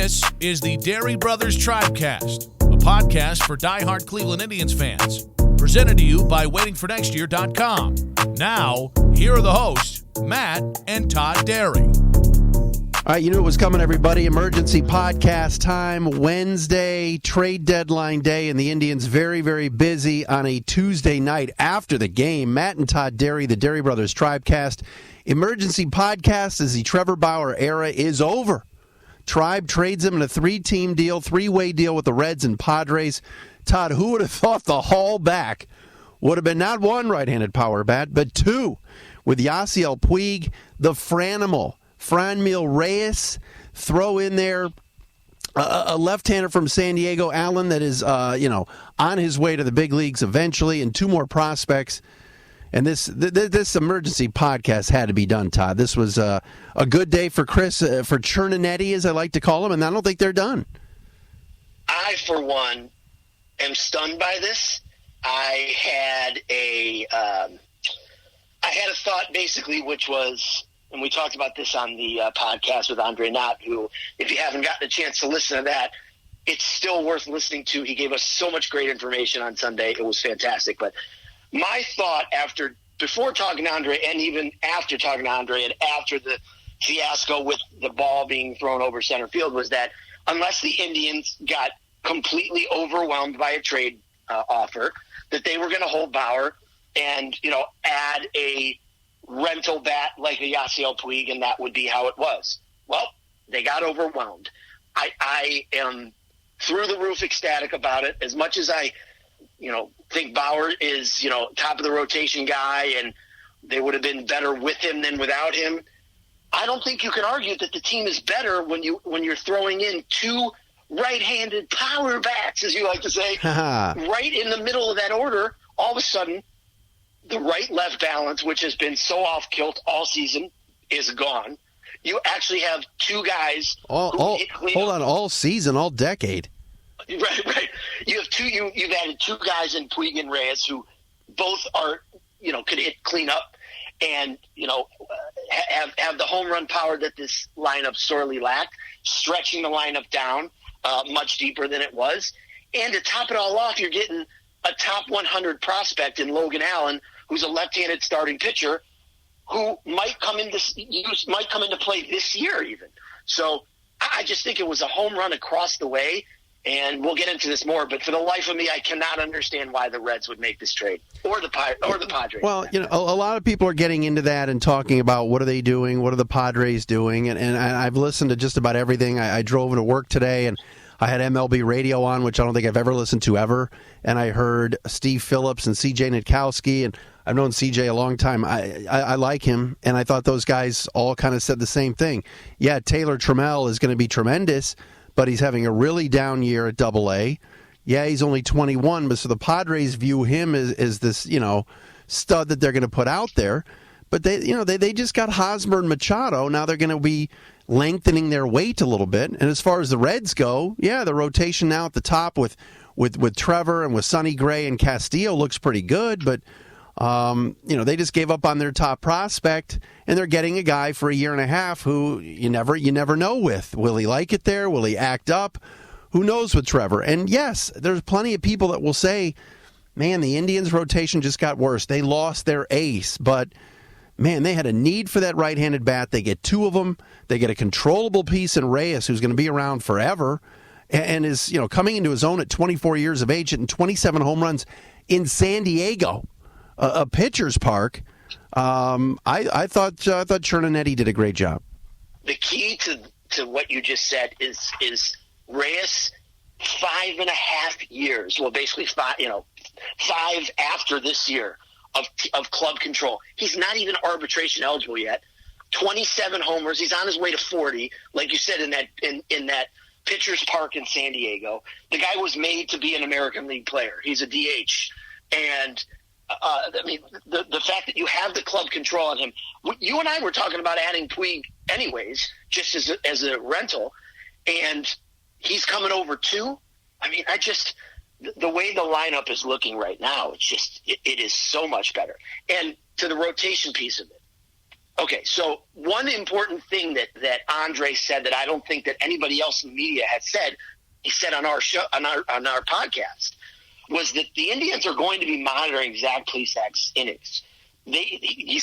This is the Dairy Brothers Tribecast, a podcast for diehard Cleveland Indians fans. Presented to you by waitingfornextyear.com. Now, here are the hosts, Matt and Todd Dairy. All right, you knew it was coming, everybody. Emergency podcast time, Wednesday, trade deadline day, and the Indians very, very busy on a Tuesday night after the game. Matt and Todd Dairy, the Dairy Brothers Tribecast. Emergency podcast as the Trevor Bauer era is over. Tribe trades him in a three-team deal, three-way deal with the Reds and Padres. Todd, who would have thought the haul back would have been not one right-handed power bat, but two, with Yaisel Puig, the Franmil Reyes, throw in there a left-hander from San Diego, Allen, that is, on his way to the big leagues eventually, and two more prospects. And this emergency podcast had to be done, Todd. This was a good day for Chris, for Cherninetti, as I like to call him, and I don't think they're done. I, for one, am stunned by this. I had a thought, basically, which was, and we talked about this on the podcast with Andre Knott, who, if you haven't gotten a chance to listen to that, it's still worth listening to. He gave us so much great information on Sunday. It was fantastic. But my thought before talking to Andre, and even after talking to Andre, and after the fiasco with the ball being thrown over center field, was that unless the Indians got completely overwhelmed by a trade offer, that they were going to hold Bauer and, add a rental bat like a Yaisel Puig, and that would be how it was. Well, they got overwhelmed. I am through the roof ecstatic about it. As much as I think Bauer is, top of the rotation guy, and they would have been better with him than without him. I don't think you can argue that the team is better when you're throwing in two right-handed power bats, as you like to say, right in the middle of that order. All of a sudden, the right-left balance, which has been so off-kilt all season, is gone. You actually have two guys all season, all decade. Right. You have you've added two guys in Puig and Reyes who both are, could hit cleanup and, have the home run power that this lineup sorely lacked, stretching the lineup down much deeper than it was. And to top it all off, you're getting a top 100 prospect in Logan Allen, who's a left-handed starting pitcher who might come into play this year even. So I just think it was a home run across the way. And we'll get into this more, but for the life of me, I cannot understand why the Reds would make this trade, or the Padres. Well, a lot of people are getting into that and talking about what are they doing, what are the Padres doing, and I've listened to just about everything. I drove into work today, and I had MLB radio on, which I don't think I've ever listened to ever, and I heard Steve Phillips and CJ Nitkowski, and I've known CJ a long time. I like him, and I thought those guys all kind of said the same thing. Yeah, Taylor Trammell is going to be tremendous, but he's having a really down year at Double-A. Yeah, he's only 21, but so the Padres view him as this, stud that they're going to put out there. But they just got Hosmer and Machado. Now they're going to be lengthening their wait a little bit. And as far as the Reds go, yeah, the rotation now at the top with Trevor and with Sonny Gray and Castillo looks pretty good, but they just gave up on their top prospect, and they're getting a guy for a year and a half who you never know with. Will he like it there? Will he act up? Who knows with Trevor? And yes, there's plenty of people that will say, man, the Indians' rotation just got worse. They lost their ace, but man, they had a need for that right-handed bat. They get two of them. They get a controllable piece in Reyes, who's going to be around forever, and is coming into his own at 24 years of age, hitting 27 home runs in San Diego. A pitcher's park. I thought Cherninetti did a great job. The key to what you just said is Reyes 5.5 years. Well, basically 5 after this year of club control. He's not even arbitration eligible yet. 27 homers. He's on his way to 40. Like you said, in that pitcher's park in San Diego. The guy was made to be an American League player. He's a DH, and the fact that you have the club control on him. You and I were talking about adding Puig anyways, just as a rental, and he's coming over too. The way the lineup is looking right now, it is so much better. And to the rotation piece of it, Okay, so one important thing that Andre said that I don't think that anybody else in the media has said, he said on our show, on our podcast, was that the Indians are going to be monitoring Zach Plesac's innings. He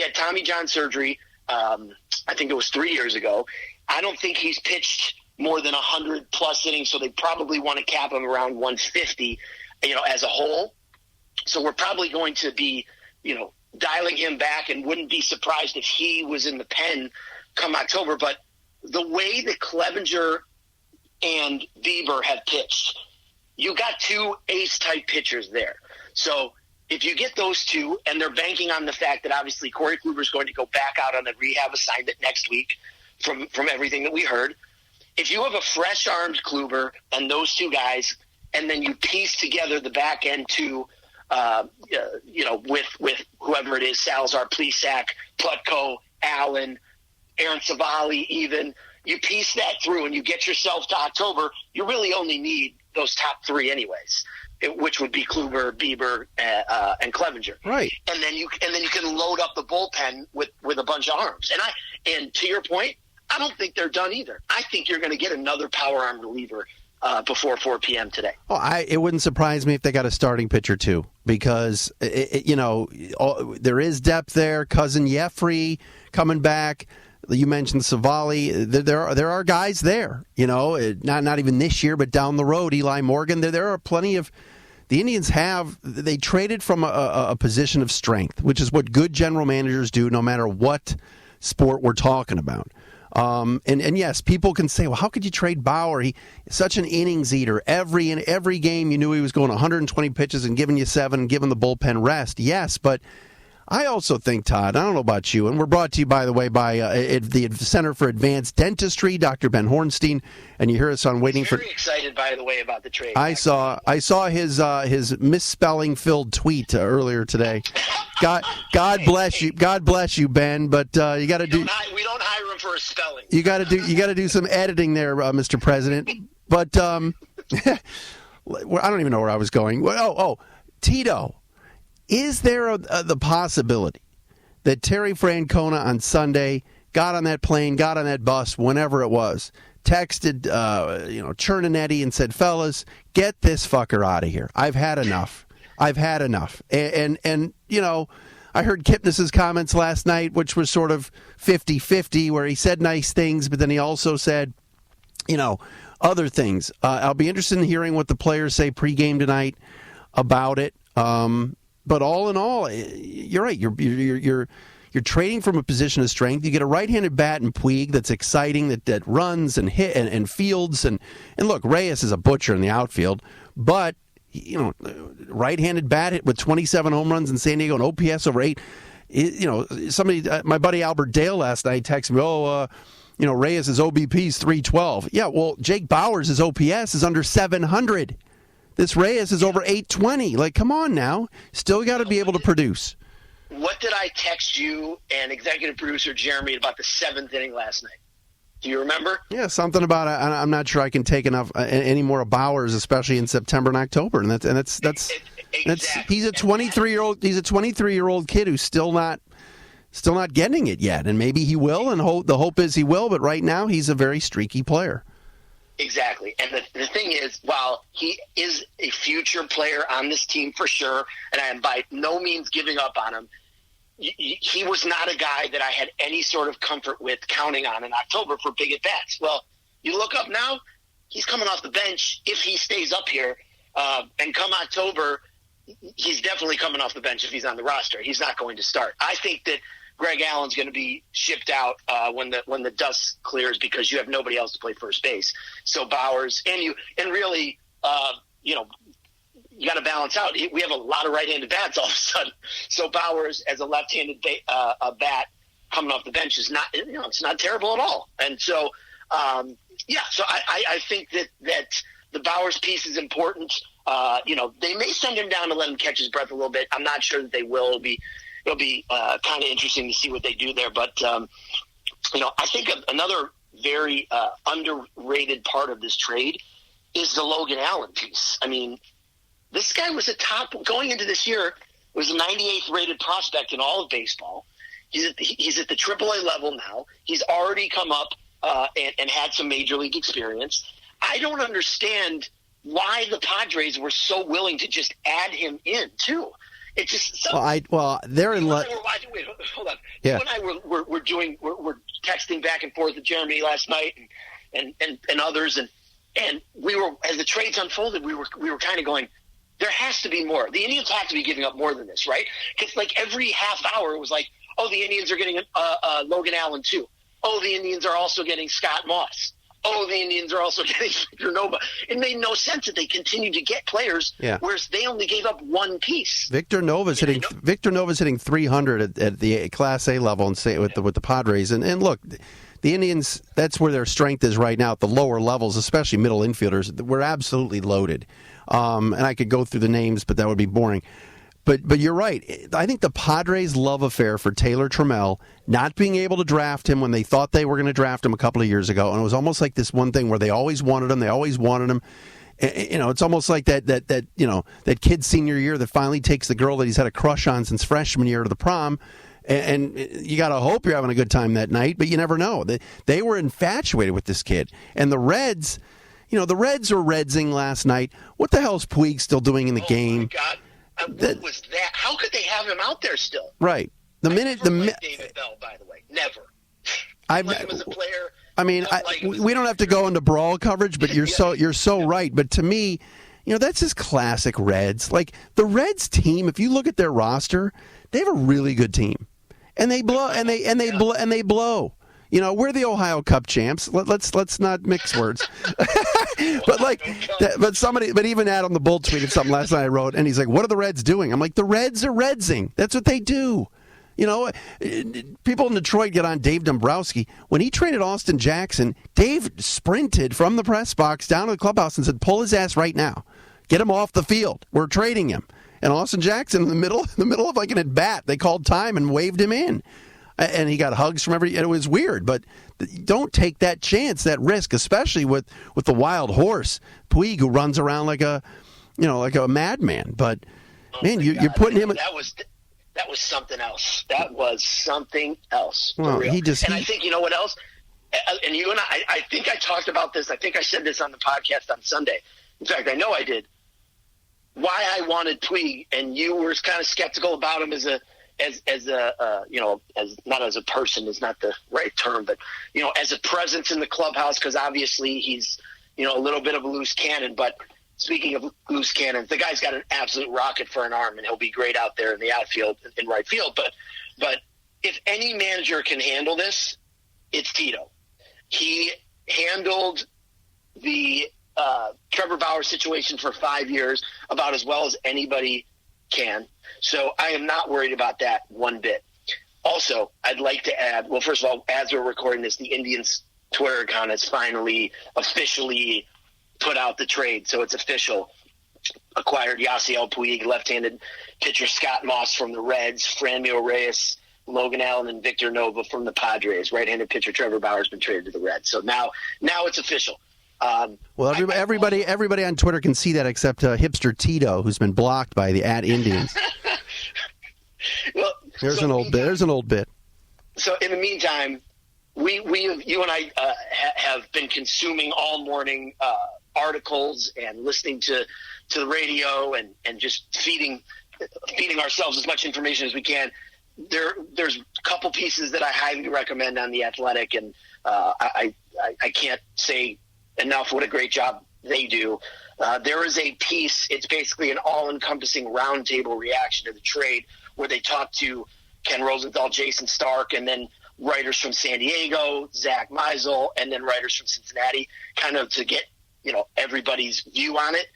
had Tommy John surgery. I think it was 3 years ago. I don't think he's pitched more than 100 plus innings, so they probably want to cap him around 150, as a whole. So we're probably going to be, dialing him back, and wouldn't be surprised if he was in the pen come October. But the way that Clevenger and Bieber have pitched, you got two ace-type pitchers there. So if you get those two, and they're banking on the fact that obviously Corey Kluber is going to go back out on a rehab assignment next week from everything that we heard, if you have a fresh-armed Kluber and those two guys, and then you piece together the back end to with whoever it is, Salazar, Plesac, Plutko, Allen, Aaron Savali, even, you piece that through and you get yourself to October, you really only need those top three anyways, which would be Kluber, Bieber, and Clevenger. Right. And then you can load up the bullpen with a bunch of arms. And to your point, I don't think they're done either. I think you're going to get another power arm reliever before 4 p.m. today. Oh, it wouldn't surprise me if they got a starting pitcher too, because there is depth there. Cousin Jeffrey coming back. You mentioned Savali. There are guys there. Not even this year, but down the road, Eli Morgan. There are plenty of. The Indians they traded from a position of strength, which is what good general managers do, no matter what sport we're talking about. And yes, people can say, well, how could you trade Bauer? He's such an innings eater. Every game you knew he was going 120 pitches and giving you 7 and giving the bullpen rest. Yes, but I also think, Todd, I don't know about you, and we're brought to you, by the way, by the Center for Advanced Dentistry, Dr. Ben Hornstein, and you hear us on Waiting for... Very excited, by the way, about the trade. I saw his misspelling-filled tweet earlier today. God bless you. God bless you, Ben, but you got to do... We don't hire him for his spelling. You got to do some editing there, Mr. President. But I don't even know where I was going. Tito. Is there the possibility that Terry Francona on Sunday got on that plane, got on that bus, whenever it was, texted Cherninetti and said, fellas, get this fucker out of here. I've had enough. And I heard Kipnis's comments last night, which was sort of 50-50, where he said nice things, but then he also said, other things. I'll be interested in hearing what the players say pregame tonight about it. But all in all, you're right. You're trading from a position of strength. You get a right-handed bat in Puig that's exciting, that runs and hit and fields. And look, Reyes is a butcher in the outfield, but right-handed bat hit with 27 home runs in San Diego and OPS over 8. Somebody, my buddy Albert Dale last night texted me, Reyes' OBP is 312. Yeah, well, Jake Bauers' OPS is under 700. This Reyes is over 820. Like, come on now. Still got to be able to produce. What did I text you and executive producer Jeremy about the 7th inning last night? Do you remember? Yeah, something about it. I'm not sure I can take enough any more of Bauers, especially in September and October. And that's he's a 23-year-old. He's a 23-year-old kid who's still not getting it yet. And maybe he will. And the hope is he will. But right now, he's a very streaky player. Exactly. And the thing is, while he is a future player on this team for sure, and I am by no means giving up on him, he was not a guy that I had any sort of comfort with counting on in October for big at-bats. Well, you look up now, he's coming off the bench if he stays up here. And come October, he's definitely coming off the bench if he's on the roster. He's not going to start. I think that Greg Allen's going to be shipped out when the dust clears because you have nobody else to play first base. So Bauers you got to balance out. We have a lot of right-handed bats all of a sudden. So Bauers as a left-handed bat coming off the bench is not it's not terrible at all. And so so I think that the Bauers piece is important. They may send him down to let him catch his breath a little bit. I'm not sure that they will. It'll be kind of interesting to see what they do there. But, I think another very underrated part of this trade is the Logan Allen piece. I mean, this guy was going into this year, was a 98th rated prospect in all of baseball. He's at the AAA level now. He's already come up and had some major league experience. I don't understand why the Padres were so willing to just add him in too. It's just they're in. Wait, hold on. Yeah. You and I were texting back and forth with Jeremy last night and others, and we were, as the trades unfolded, we were kind of going, there has to be more. The Indians have to be giving up more than this, right? Because like every half hour it was like, oh, the Indians are getting Logan Allen too. Oh, the Indians are also getting Scott Moss. Oh, the Indians are also getting Victor Nova. It made no sense that they continued to get players, whereas they only gave up one piece. Victor Nova's hitting 300 at the Class A level and say with the Padres. And look, the Indians, that's where their strength is right now at the lower levels, especially middle infielders. We're absolutely loaded. And I could go through the names, but that would be boring. But you're right. I think the Padres' love affair for Taylor Trammell, not being able to draft him when they thought they were going to draft him a couple of years ago, and it was almost like this one thing where they always wanted him. It's almost like that kid's senior year that finally takes the girl that he's had a crush on since freshman year to the prom, and you got to hope you're having a good time that night, but you never know. They were infatuated with this kid, and the Reds. The Reds were Redsing last night. What the hell is Puig still doing in the game? My God. What was that? How could they have him out there still? Right. David Bell, by the way, never. I like him as a player. I mean, we don't have to go into brawl coverage, but you're so right. But to me, that's just classic Reds. Like the Reds team, if you look at their roster, they have a really good team, and they blow, and they blow. We're the Ohio Cup champs. Let's not mix words. But even Adam the Bull tweeted something last night I wrote, and he's like, "What are the Reds doing?" I'm like, "The Reds are Redsing. That's what they do." People in Detroit get on Dave Dombrowski. When he traded Austin Jackson, Dave sprinted from the press box down to the clubhouse and said, "Pull his ass right now. Get him off the field. We're trading him." And Austin Jackson, in the middle of like an at bat, they called time and waved him in. And he got hugs from every. It was weird, but don't take that chance, that risk, especially with the wild horse Puig, who runs around like a madman. But man, you're putting him. That was something else. That was something else. Well, I think what else. And you and I think I talked about this. I think I said this on the podcast on Sunday. In fact, I know I did. Why I wanted Puig, and you were kind of skeptical about him as not as a person is not the right term, but as a presence in the clubhouse, because obviously he's a little bit of a loose cannon. But speaking of loose cannons, the guy's got an absolute rocket for an arm, and he'll be great out there in the outfield, in right field. But if any manager can handle this, it's Tito. He handled the Trevor Bauer situation for 5 years about as well as anybody can. So I am not worried about that one bit. Also, I'd like to add, well, first of all, as we're recording this, the Indians Twitter account has finally officially put out the trade. So it's official. Acquired Yaisel Puig, left-handed pitcher Scott Moss from the Reds, Franmil Reyes, Logan Allen, and Victor Nova from the Padres. Right-handed pitcher Trevor Bauer has been traded to the Reds. So now it's official. Well, everybody on Twitter can see that except hipster Tito, who's been blocked by the @Indians. Well, there's an old bit. So in the meantime, you and I have been consuming all morning articles and listening to the radio and just feeding ourselves as much information as we can. There's a couple pieces that I highly recommend on The Athletic, and I can't say enough what a great job they do. There is a piece, it's basically an all-encompassing roundtable reaction to the trade where they talk to Ken Rosenthal, Jason Stark, and then writers from San Diego, Zach Meisel, and then writers from Cincinnati, kind of to get everybody's view on it.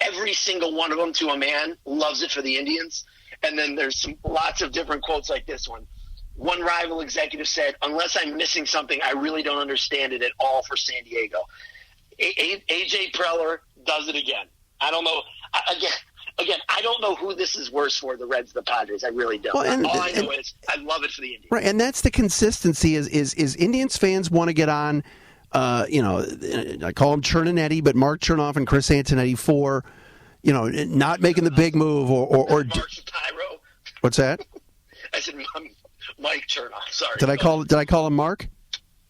Every single one of them, to a man, loves it for the Indians. And then there's lots of different quotes like this one. One rival executive said, "Unless I'm missing something, I really don't understand it at all for San Diego." AJ Preller does it again. I don't know. Again, I don't know who this is worse for, the Reds, the Padres. I really don't. Well, all I know is I love it for the Indians. Right, and that's the consistency. Is Indians fans want to get on? I call him Cherninetti, but Mark Chernoff and Chris Antonetti for, not making the big move or Mark Shapiro. What's that? I said Mike Chernoff. Sorry. Did I call him Mark?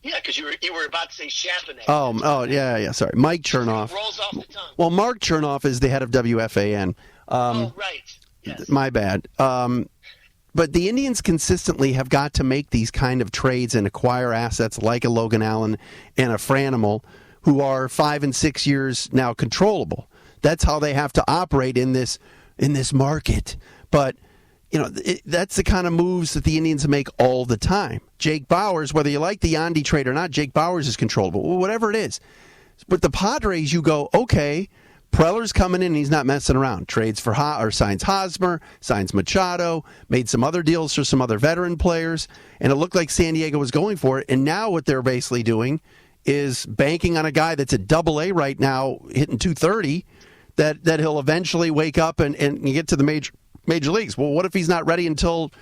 Yeah, because you were about to say Champagne. Oh, yeah. Sorry, Mike Chernoff. Rolls off the tongue. Well, Mark Chernoff is the head of WFAN. Right. Yes. My bad. But the Indians consistently have got to make these kind of trades and acquire assets like a Logan Allen and a Franmil, who are 5 and 6 years now controllable. That's how they have to operate in this market. But that's the kind of moves that the Indians make all the time. Jake Bauers, whether you like the Yandy trade or not, Jake Bauers is controllable. Well, whatever it is. With the Padres, you go, okay, Preller's coming in and he's not messing around. Trades for signs Hosmer, signs Machado, made some other deals for some other veteran players, and it looked like San Diego was going for it. And now what they're basically doing is banking on a guy that's at Double-A right now, hitting 230, that he'll eventually wake up and get to the major leagues. Well, what if he's not ready until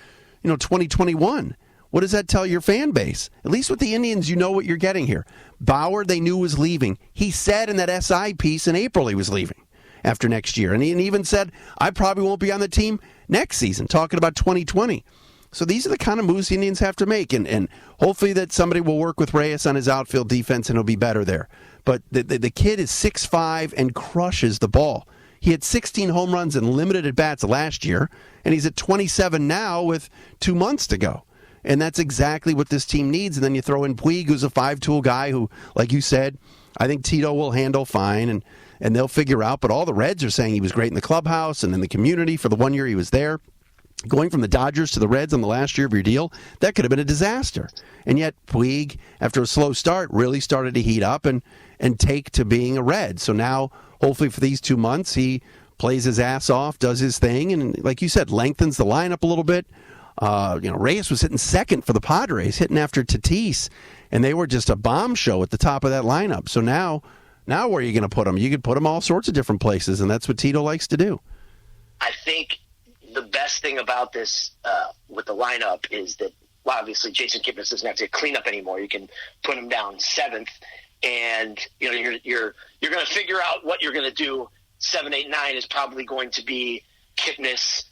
2021? What does that tell your fan base? At least with the Indians, you know what you're getting here. Bauer, they knew was leaving. He said in that SI piece in April he was leaving after next year. And he even said, I probably won't be on the team next season, talking about 2020. So these are the kind of moves the Indians have to make. And hopefully that somebody will work with Reyes on his outfield defense and he'll be better there. But the kid is 6'5" and crushes the ball. He had 16 home runs and limited at-bats last year, and he's at 27 now with 2 months to go. And that's exactly what this team needs. And then you throw in Puig, who's a 5-tool guy who, like you said, I think Tito will handle fine, and they'll figure out. But all the Reds are saying he was great in the clubhouse and in the community for the 1 year he was there. Going from the Dodgers to the Reds on the last year of your deal, that could have been a disaster. And yet Puig, after a slow start, really started to heat up and take to being a Red. So now, hopefully for these 2 months, he plays his ass off, does his thing, and like you said, lengthens the lineup a little bit. Reyes was hitting second for the Padres, hitting after Tatis, and they were just a bomb show at the top of that lineup. So now where are you going to put them? You could put them all sorts of different places, and that's what Tito likes to do. I think the best thing about this with the lineup is that, well, obviously Jason Kipnis doesn't have to clean up anymore. You can put him down seventh, and you're going to figure out what you're going to do. 7, 8, 9 is probably going to be Kipnis,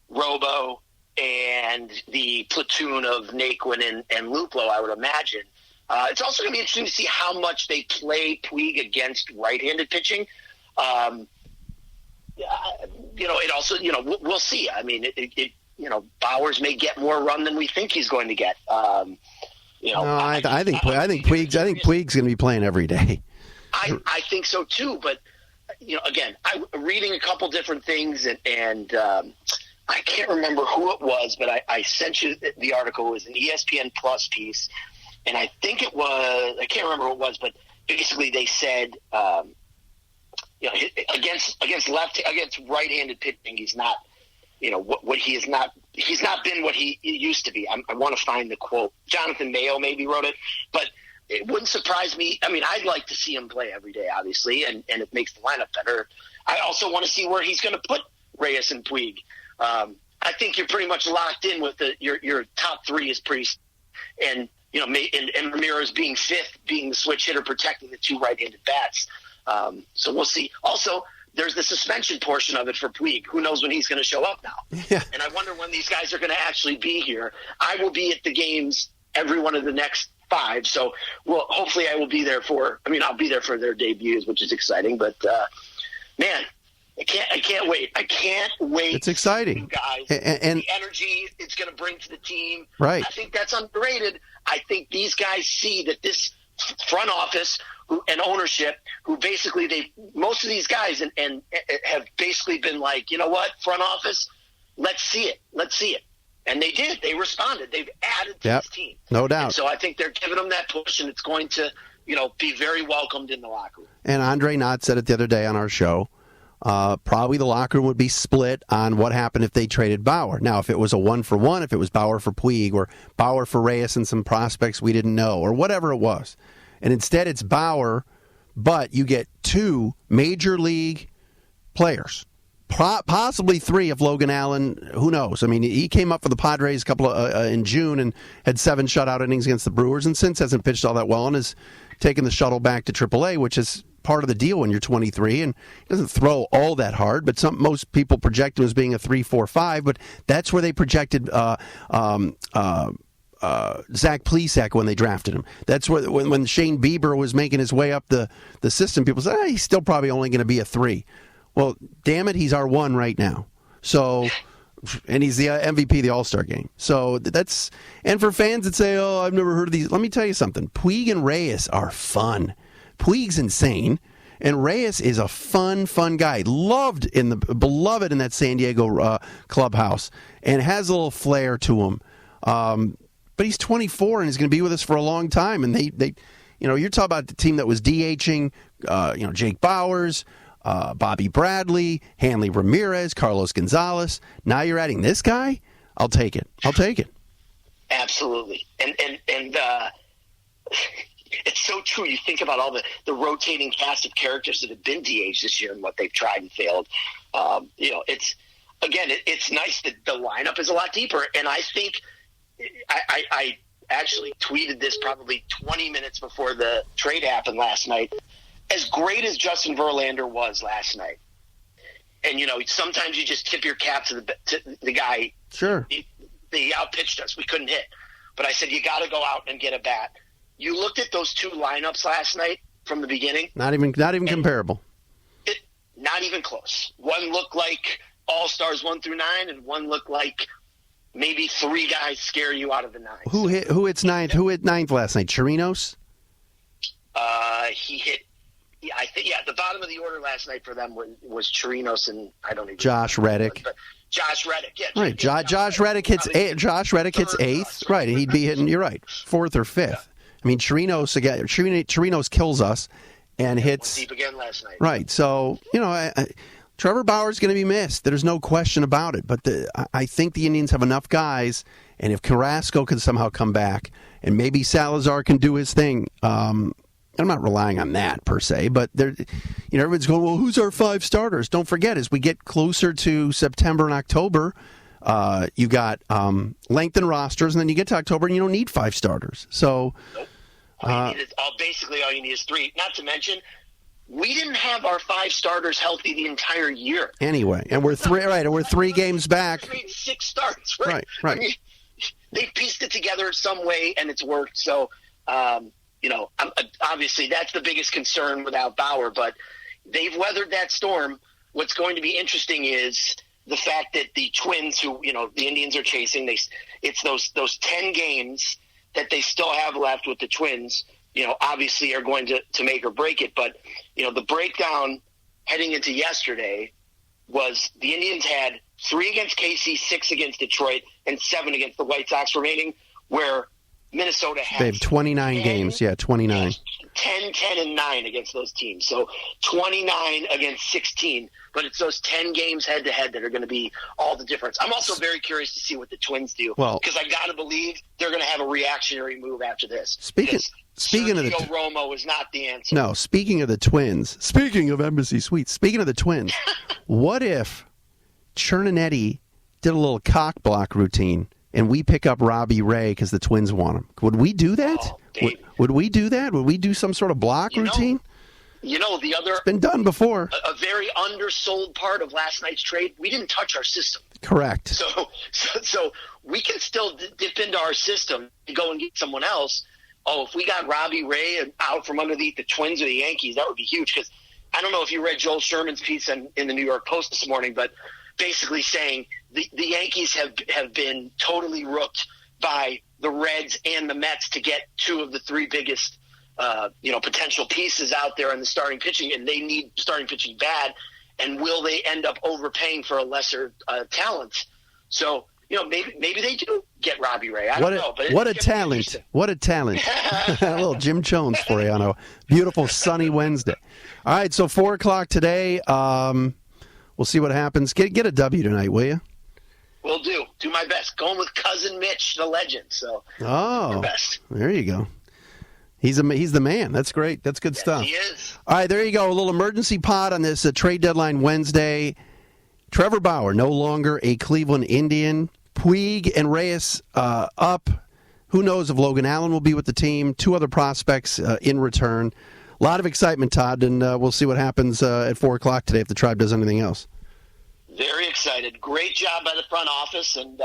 Robo, and the platoon of Naquin and Luplo, I would imagine. It's also going to be interesting to see how much they play Puig against right-handed pitching. It also, we'll see. I mean, Bauers may get more run than we think he's going to get. I think Puig's going to be playing every day. I think so too. But again, I'm reading a couple different things, and I can't remember who it was, but I sent you the article. It was an ESPN Plus piece, and I think it was, I can't remember who it was, but basically they said, against right-handed pitching, he's not, what he is not. He's not been what he used to be. I want to find the quote. Jonathan Mayo maybe wrote it, but it wouldn't surprise me. I mean, I'd like to see him play every day, obviously, and it makes the lineup better. I also want to see where he's going to put Reyes and Puig. I think you're pretty much locked in with your top three is pretty, and and Ramirez being fifth, being the switch hitter, protecting the two right-handed bats. So we'll see. Also, there's the suspension portion of it for Puig. Who knows when he's going to show up now? Yeah. And I wonder when these guys are going to actually be here. I will be at the games every one of the next 5. So, hopefully I will be there I'll be there for their debuts, which is exciting. But, man, I can't wait. I can't wait. It's exciting. You guys, and the energy it's going to bring to the team. Right. I think that's underrated. I think these guys see that this front office and ownership, who basically most of these guys and have basically been like, you know what, front office, let's see it. And they did. They responded. They've added to this team. No doubt. And so I think they're giving them that push, and it's going to, be very welcomed in the locker room. And Andre Knott said it the other day on our show. Probably the locker room would be split on what happened if they traded Bauer. Now, if it was a 1-for-1, if it was Bauer for Puig or Bauer for Reyes and some prospects we didn't know, or whatever it was. And instead it's Bauer, but you get 2 major league players. Possibly 3 if Logan Allen, who knows? I mean, he came up for the Padres in June and had 7 shutout innings against the Brewers, and since hasn't pitched all that well and has taken the shuttle back to AAA, which is part of the deal when you're 23, and he doesn't throw all that hard, but most people project him as being a 3-4-5, but that's where they projected Zach Plesac when they drafted him. That's where when Shane Bieber was making his way up the system, people said, he's still probably only going to be a 3. Well, damn it, he's our 1 right now. So, and he's the MVP of the All-Star game. So that's, and for fans that say, I've never heard of these, let me tell you something. Puig and Reyes are fun. Puig's insane, and Reyes is a fun guy. Beloved in that San Diego clubhouse, and has a little flair to him. But he's 24 and he's going to be with us for a long time. And they, you're talking about the team that was DHing, Jake Bowers, Bobby Bradley, Hanley Ramirez, Carlos Gonzalez. Now you're adding this guy? I'll take it. Absolutely. And it's so true. You think about all the rotating cast of characters that have been DH this year and what they've tried and failed. It's nice that the lineup is a lot deeper. And I think I actually tweeted this probably 20 minutes before the trade happened last night. As great as Justin Verlander was last night, and sometimes you just tip your cap to the guy. Sure, they outpitched us. We couldn't hit, but I said you got to go out and get a bat. You looked at those 2 lineups last night from the beginning. Not even comparable. Not even close. One looked like All-Stars 1 through 9, and one looked like maybe 3 guys scare you out of the 9. Who hit ninth? Who hit ninth last night? Chirinos? He hit. Yeah, I think the bottom of the order last night for them was Chirinos and I don't even. Josh Reddick. But Josh Reddick, yeah. Right, Josh Reddick hits 8th, right, and he'd be hitting. You're right, 4th or 5th. Yeah. I mean, Chirinos kills us and hits deep again last night. Right, so Trevor Bauer's going to be missed. There's no question about it. But I think the Indians have enough guys, and if Carrasco can somehow come back, and maybe Salazar can do his thing. I'm not relying on that per se, but everyone's going, well, who's our 5 starters? Don't forget, as we get closer to September and October, you got lengthened rosters, and then you get to October and you don't need 5 starters. So, nope. All you need is 3. Not to mention, we didn't have our 5 starters healthy the entire year. Anyway, and we're 3 games back. 6 starts, right? Right. I mean, they pieced it together some way, and it's worked. So. Obviously that's the biggest concern without Bauer, but they've weathered that storm. What's going to be interesting is the fact that the Twins, who, the Indians are chasing, it's those 10 games that they still have left with the Twins, obviously are going to make or break it. But, the breakdown heading into yesterday was the Indians had 3 against KC, 6 against Detroit, and 7 against the White Sox remaining, where Minnesota has. They have 29 games. Yeah, 29. 10, 10, and 9 against those teams. So 29 against 16. But it's those 10 games head-to-head that are going to be all the difference. I'm also very curious to see what the Twins do. Because I got to believe they're going to have a reactionary move after this. Speaking of the Romo is not the answer. No, speaking of the Twins. Speaking of Embassy Suites. Speaking of the Twins. What if Cherninetti did a little cock block routine and we pick up Robbie Ray because the Twins want him? Would we do that? Would we do that? Would we do some sort of block routine? The other... It's been done before. A very undersold part of last night's trade, we didn't touch our system. Correct. So we can still dip into our system and go and get someone else. If we got Robbie Ray out from underneath the Twins or the Yankees, that would be huge. Because I don't know if you read Joel Sherman's piece in the New York Post this morning, but basically saying the Yankees have been totally rooked by the Reds and the Mets to get 2 of the 3 biggest potential pieces out there in the starting pitching, and they need starting pitching bad. And will they end up overpaying for a lesser talent? So maybe they do get Robbie Ray. I don't know. But what a talent! What a talent! A little Jim Jones for you on a beautiful sunny Wednesday. All right, so 4:00 today. We'll see what happens. Get a W tonight, will you? Will do. Do my best. Going with Cousin Mitch, the legend. So, your best. There you go. He's the man. That's great. That's good stuff. He is. All right, there you go. A little emergency pod on this trade deadline Wednesday. Trevor Bauer, no longer a Cleveland Indian. Puig and Reyes up. Who knows if Logan Allen will be with the team. 2 other prospects in return. a lot of excitement, Todd, and we'll see what happens at 4 o'clock today if the Tribe does anything else. Very excited. Great job by the front office, and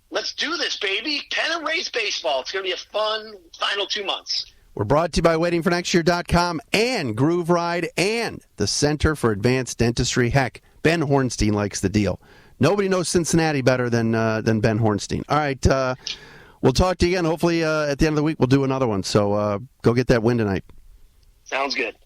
let's do this, baby. Pen and Reyes baseball. It's going to be a fun final 2 months. We're brought to you by waitingfornextyear.com and Groove Ride and the Center for Advanced Dentistry. Heck, Ben Hornstein likes the deal. Nobody knows Cincinnati better than Ben Hornstein. All right, we'll talk to you again. Hopefully at the end of the week we'll do another one. So go get that win tonight. Sounds good.